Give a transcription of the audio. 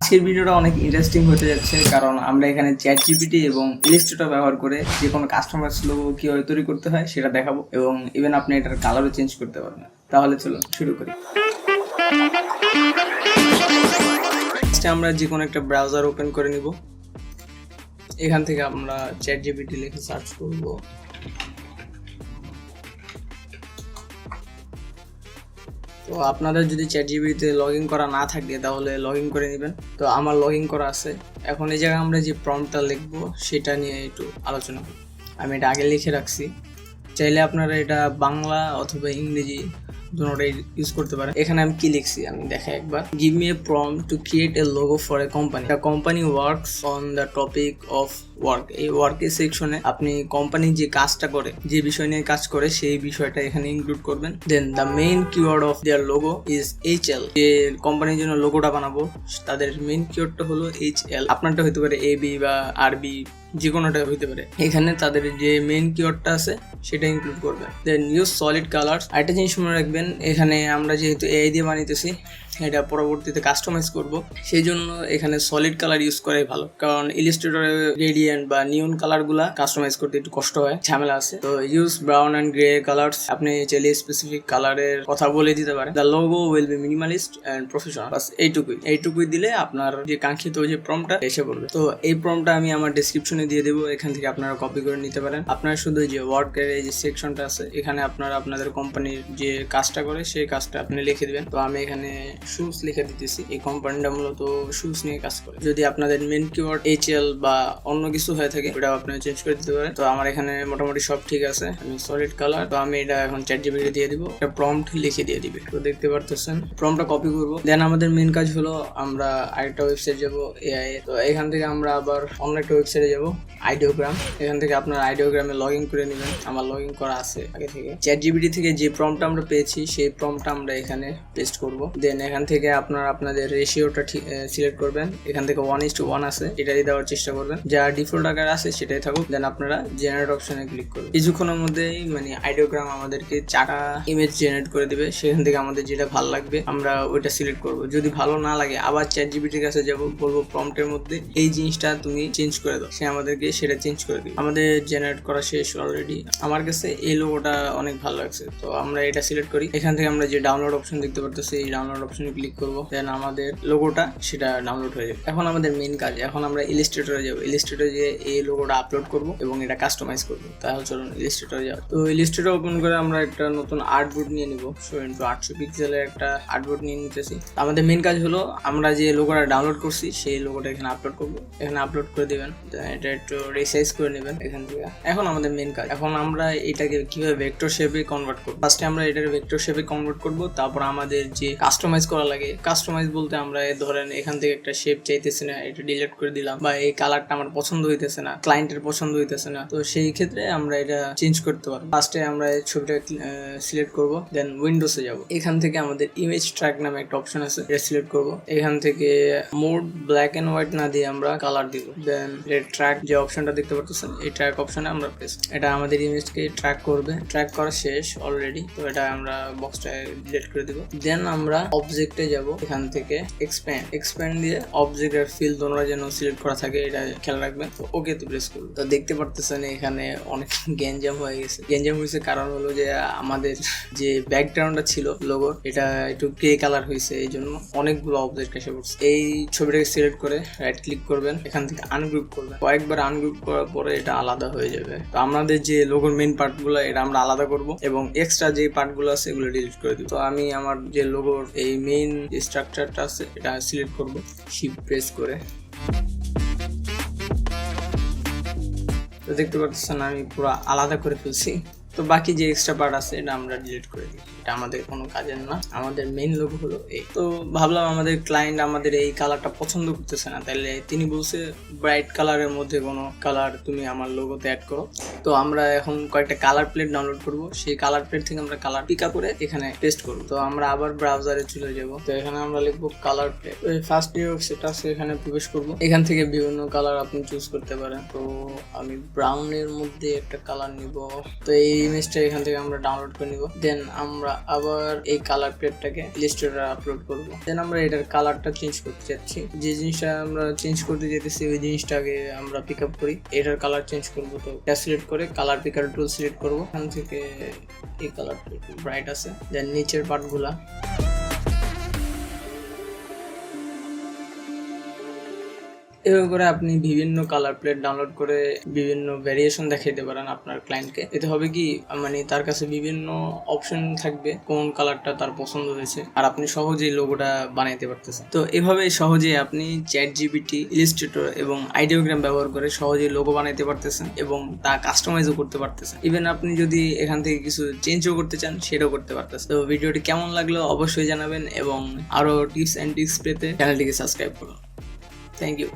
আজকের ভিডিওটা অনেক ইন্টারেস্টিং হতে যাচ্ছে, কারণ আমরা এখানে চ্যাট জিপিটি এবং ইলাস্ট্রেটর ব্যবহার করে যে কোনো কাস্টমাইজ লোগো কীভাবে তৈরি করতে হয় সেটা দেখাবো, এবং ইভেন আপনি এটার কালারও চেঞ্জ করতে পারবেন। তাহলে চলুন শুরু করি। আমরা যে কোনো একটা ব্রাউজার ওপেন করে নিব। এখান থেকে আমরা চ্যাট জিপিটি লিখে সার্চ করব। তো আপনাদের যদি চ্যাট জিপিটিতে লগ ইন করা না থাকে তাহলে লগ ইন করে নেবেন। তো আমার লগ ইন করা আছে। এখন এই জায়গায় আমরা যে প্রম্পটটা লিখবো সেটা নিয়ে একটু আলোচনা করি। আমি এটা আগে লিখে রাখছি, চাইলে আপনারা এটা বাংলা অথবা ইংরেজি দুটোটাই ইউজ করতে পারেন। এখানে আমি কি লিখছি আমি দেখাই একবার। Give me a prompt to create a logo for a company. The company works on the topic of work. এই ওয়ার্কের সেকশনে আপনি কোম্পানি যে কাজটা করে, যে বিষয় নিয়ে কাজ করে সেই বিষয়টা এখানে ইনক্লুড করবেন। Then the main keyword of their logo is HL. যে কোম্পানির জন্য লোগোটা বানাবো তাদের মেইন কিওয়ার্ডটা হলো এইচএল। আপনারটা হতে পারে এবি বা আরবি, যে কোনোটা হইতে পারে। এখানে তাদের যে মেইন কিওয়ার্ডটা আছে সেটা ইনক্লুড করবেন। Then use solid colour. আরেকটা জিনিস মনে রাখবেন, এখানে আমরা যেহেতু এআই দিয়ে বানাইতেছি, এটা পরবর্তীতে কাস্টমাইজ করব, সেই জন্য এখানে সলিড কালার ইউজ করাই ভালো। কারণ ইলাস্ট্রেটরে রেডিয়েন্ট বা নিয়ন কালারগুলা কাস্টমাইজ করতে একটু কষ্ট হয়, ঝামেলা আছে। তো use brown and grey colours. আপনি চাইলে স্পেসিফিক কালারের কথা বলে দিতে পারেন। The logo will be minimalist and professional. বাস এইটুকুই দিলে আপনার যে কাঙ্ক্ষিত যে প্রম্পটটা এসে পড়বে। তো এই প্রম্পটটা আমি আমার ডেসক্রিপশনে দিয়ে দেবো, এখান থেকে আপনারা কপি করে নিতে পারেন। আপনারা শুধু যে ওয়ার্কের এই যে সেকশনটা আছে এখানে আপনারা আপনাদের কোম্পানির যে কাজটা করে সেই কাজটা আপনি লিখে দিবেন। তো আমি এখানে শুজ লিখে দিতেছি। এই কোম্পানিটা মূলত শুজ নিয়ে কাজ করে। যদি আপনাদের মেন কিওয়ার্ড এইচএল বা অন্য কিছু হয়ে থাকে ওটা আপনারা চেঞ্জ করে দিতে পারেন। তো আমার এখানে মোটামুটি সব ঠিক আছে। আমি সলিড কালার, তো আমি এটা এখন চ্যাট জিপিটি দিয়ে দিব, একটা প্রম্পট লিখে দিয়ে দিবে। তো দেখতে পারতেছেন প্রম্পটটা কপি করব। দেন আমাদের মেন কাজ হলো আমরা আরেকটা ওয়েবসাইট যাব এআই। তো এখান থেকে আমরা আবার অন্য একটা ওয়েবসাইটে যাব, আইডিওগ্রাম। এখান থেকে আপনার আইডিওগ্রামে লগ ইন করে নেবেন। আমার লগ ইন করা আছে আগে থেকে। চ্যাট জিপিটি থেকে যে প্রম্পটটা আমরা পেয়েছি সেই প্রম্পটটা আমরা এখানে পেস্ট করব। দেন এখান থেকে আপনারা আপনাদের রেশিওটা সিলেক্ট করবেন। এখান থেকে 1:1 আছে, এটাই দেওয়ার চেষ্টা করবেন। যা ডিফল্ট আকার আছে সেটাই থাকুক। দেন আপনারা জেনারেট অপশনে ক্লিক করবেন। কিছুক্ষণের মধ্যেই মানে আইডিওগ্রাম আমাদেরকে 4টা ইমেজ জেনারেট করে দিবে। সেখান থেকে আমাদের যেটা ভালো লাগবে আমরা ওইটা সিলেক্ট করব। যদি ভালো না লাগে আবার চ্যাট জিপিটির কাছে যাব, বলবো প্রম্পটের মধ্যে এই জিনিসটা তুমি চেঞ্জ করে দাও, সে আমাদেরকে সেটা চেঞ্জ করে দিবে। আমাদের জেনারেট করা শেষ অলরেডি। আমার কাছে এই লোগোটা অনেক ভালো লাগছে, তো আমরা এটা সিলেক্ট করি। এখান থেকে আমরা যে ডাউনলোড অপশন দেখতে পারতেছি এই ডাউনলোড অপশনে ক্লিক করব। দেন আমাদের লোগোটা সেটা ডাউনলোড হয়ে যাবে। এখন আমাদের মেইন কাজ, এখন আমরা ইলাস্ট্রেটরে যাব। ইলাস্ট্রেটরে গিয়ে এই লোগোটা আপলোড করব এবং এটা কাস্টমাইজ করব। তাহলে চলুন ইলাস্ট্রেটরে যাব। তো ইলাস্ট্রেটর ওপেন করে আমরা একটা নতুন আর্টবোর্ড নিয়ে নিব। 800 পিক্সেলের একটা আর্টবোর্ড নিয়ে নিতেছি। আমাদের মেইন কাজ হলো আমরা যে লোগোটা ডাউনলোড করছি সেই লোগোটা এখানে আপলোড করব। এখানে আপলোড করে দিবেন। এটা একটু রিসাইজ করে নেবেন এখান থেকে। এখন আমাদের মেইন কাজ, এখন আমরা এটাকে কিভাবে ভেক্টর শেপে কনভার্ট করব। ফার্স্টে আমরা এটাকে ভেক্টর শেপে কনভার্ট করব, তারপর আমাদের যে কাস্টমাইজ করা লাগে, কাস্টমাইজ বলতে আমরা ধরেন এখান থেকে একটা শেপ চাইতেছি না, এটা ডিলিট করে দিলাম, বা এই কালারটা আমার পছন্দ হইতেছে না, ক্লায়েন্টের পছন্দ হইতেছে না, তো সেই ক্ষেত্রে আমরা এটা চেঞ্জ করতে পারবো। ফার্স্টে আমরা এই ছবিটা সিলেক্ট করব। দেন উইন্ডোজে যাব। এখান থেকে আমাদের ইমেজ ট্র্যাক নামে একটা অপশন আছে, এটা সিলেক্ট করব। এখান থেকে মোড ব্ল্যাক এন্ড হোয়াইট না দিয়ে আমরা কালার দিব। দেন ট্র্যাক যে অপশনটা দেখতে পাচ্ছেন এই ট্র্যাক অপশনে আমরা প্রেস, এটা আমাদের ইমেজকে ট্র্যাক করবে। ট্র্যাক করা শেষ অলরেডি, তো এটা আমরা বক্সটা ডিলিট করে দিব। দেন আমরা অবজেক্টে যাব। এখান থেকে এক্সপ্যান্ড দিয়ে অবজেক্ট আর ফিল দোনোটা যেন সিলেক্ট করা থাকে এটা খেয়াল রাখবেন। তো ওকে তে প্রেস করব। তো দেখতে পারতেছেন এখানে অনেক গ্যাঞ্জাম হয়ে গেছে। গ্যাঞ্জাম হয়েছে কারণ হলো যে আমাদের যে ব্যাকগ্রাউন্ডটা ছিল লোগোর এটা একটু গ্রে কালার হয়েছে, এই জন্য অনেকগুলো অবজেক্ট এসে পড়ছে। এই ছবিটাকে সিলেক্ট করে রাইট ক্লিক করবেন, এখান থেকে আনগ্রুপ করবেন। কয়েকবার আনগ্রুপ করার পরে এটা আলাদা হয়ে যাবে। তো আমাদের যে লোগোর মেইন পার্টগুলো এটা আমরা আলাদা করব এবং এক্সট্রা যে পার্টগুলো আছে এগুলো ডিলিট করে দিব। তো আমি আমার যে লোগোর এই মেইন যে স্ট্রাকচারটা আছে এটা সিলেক্ট করব, শিফট প্রেস করে। তো দেখতে পাচ্ছেন আমি পুরো আলাদা করে ফেলছি। তো বাকি যে এক্সট্রা পার্ট আছে এটা আমরা ডিলিট করে দিই, এটা আমাদের কোনো কাজের না। আমাদের মেইন লোগো হলো এই। তো ভাবলাম আমাদের ক্লায়েন্ট আমাদের এই কালারটা পছন্দ করতেছে না, তাইলে তিনি বলছে ব্রাইট কালারের মধ্যে কোনো কালার তুমি আমার লোগোতে অ্যাড করো। তো আমরা এখন কয়েকটা কালার প্লেট ডাউনলোড করব। সেই কালার প্লেট থেকে আমরা কালার পিক আপ করে এখানে পেস্ট করব। তো আমরা আবার ব্রাউজারে চলে যাব। তো এখানে আমরা লিখবো কালার প্লেট। ফার্স্ট যে ওয়েবসাইটটা আছে এখানে প্রবেশ করব। এখান থেকে বিভিন্ন কালার আপনি চুজ করতে পারেন। তো আমি ব্রাউনের মধ্যে একটা কালার নিব। তো এই ইমেজটা এখান থেকে আমরা ডাউনলোড করে নিব। দেন আমরা আবার এই কালার প্লেটটাকে ইলাস্ট্রেটরে আপলোড করব। দেন আমরা এটার কালারটা চেঞ্জ করতে যাচ্ছি। যে জিনিসটা আমরা চেঞ্জ করতে যেতেছি ওই জিনিসটাকে আমরা পিক আপ করি। এটার কালার চেঞ্জ করব, তো এটা সিলেক্ট করে কালার পিকার টুল সিলেক্ট করব। এখান থেকে এই কালারটা একটু ব্রাইট আছে। দেন নিচের পার্টগুলা এভাবে করে আপনি বিভিন্ন কালার প্লেট ডাউনলোড করে বিভিন্ন ভ্যারিয়েশন দেখাইতে পারেন আপনার ক্লায়েন্টকে। এতে হবে কি, মানে তার কাছে বিভিন্ন অপশন থাকবে কোন কালারটা তার পছন্দ হয়েছে, আর আপনি সহজেই লোগোটা বানাইতে পারতেছেন। তো এভাবে সহজেই আপনি ChatGPT, ইলাস্ট্রেটর এবং আইডিওগ্রাম ব্যবহার করে সহজেই লোগো বানাইতে পারতেছেন এবং তা কাস্টমাইজও করতে পারতেছেন। ইভেন আপনি যদি এখান থেকে কিছু চেঞ্জও করতে চান সেটাও করতে পারতেছেন। তো ভিডিওটি কেমন লাগলো অবশ্যই জানাবেন এবং আরও টিপস অ্যান্ড ট্রিক্স পেতে চ্যানেলটিকে সাবস্ক্রাইব করুন। Thank you.